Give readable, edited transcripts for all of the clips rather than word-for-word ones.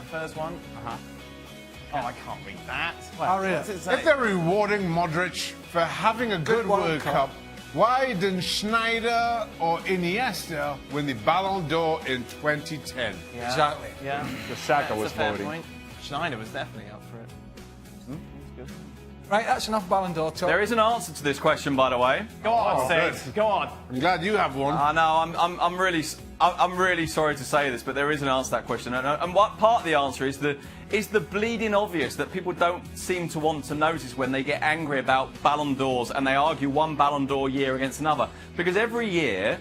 First one. Oh, I can't read that. What's it say? If they're rewarding Modric for having a good World Cup, why didn't Sneijder or Iniesta win the BallonD'Or in 2010? Yeah. Exactly. Yeah. The Saka That's was a fair voting. point. Sneijder was definitely up for it. That's good. Right, that's enough Ballon d'Or talk. There is an answer to this question, by the way. Go on, good. Sid. Go on. I'm glad you have one. I know. I'm really sorry to say this, but there is an answer to that question, and what part of the answer is the bleeding obvious that people don't seem to want to notice when they get angry about Ballon d'Ors and they argue one Ballon d'Or year against another, because every year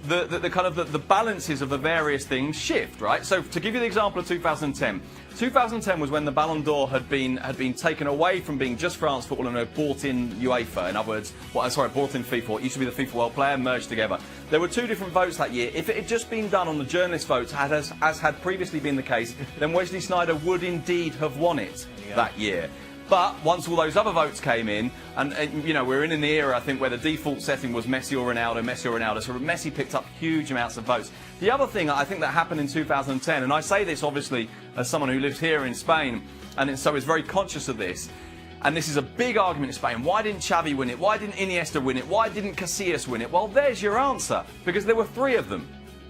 the balances of the various things shift, right? So to give you the example of 2010. 2010 was when the Ballon d'Or had been taken away from being just France football and had brought in UEFA. In other words, brought in FIFA. It used to be the FIFA World Player, merged together. There were two different votes that year. If it had just been done on the journalist votes, as had previously been the case, then Wesley Sneijder would indeed have won it that year. But once all those other votes came in, and you know, we're in an era, I think, where the default setting was Messi or Ronaldo, so Messi picked up huge amounts of votes. The other thing I think that happened in 2010, and I say this obviously as someone who lives here in Spain, and so is very conscious of this, and this is a big argument in Spain. Why didn't Xavi win it? Why didn't Iniesta win it? Why didn't Casillas win it? Well, there's your answer, because there were three of them.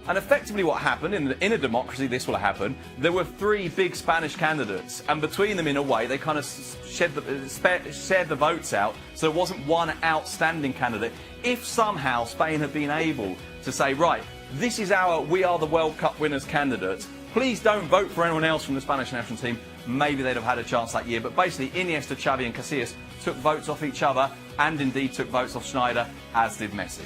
And effectively what happened, in a democracy this will happen, there were three big Spanish candidates, and between them in a way they kind of shared the votes out, so there wasn't one outstanding candidate. If somehow Spain had been able to say, right, this is we are the World Cup winners candidates, please don't vote for anyone else from the Spanish national team, maybe they'd have had a chance that year. But basically Iniesta, Xavi and Casillas took votes off each other, and indeed took votes off Sneijder, as did Messi.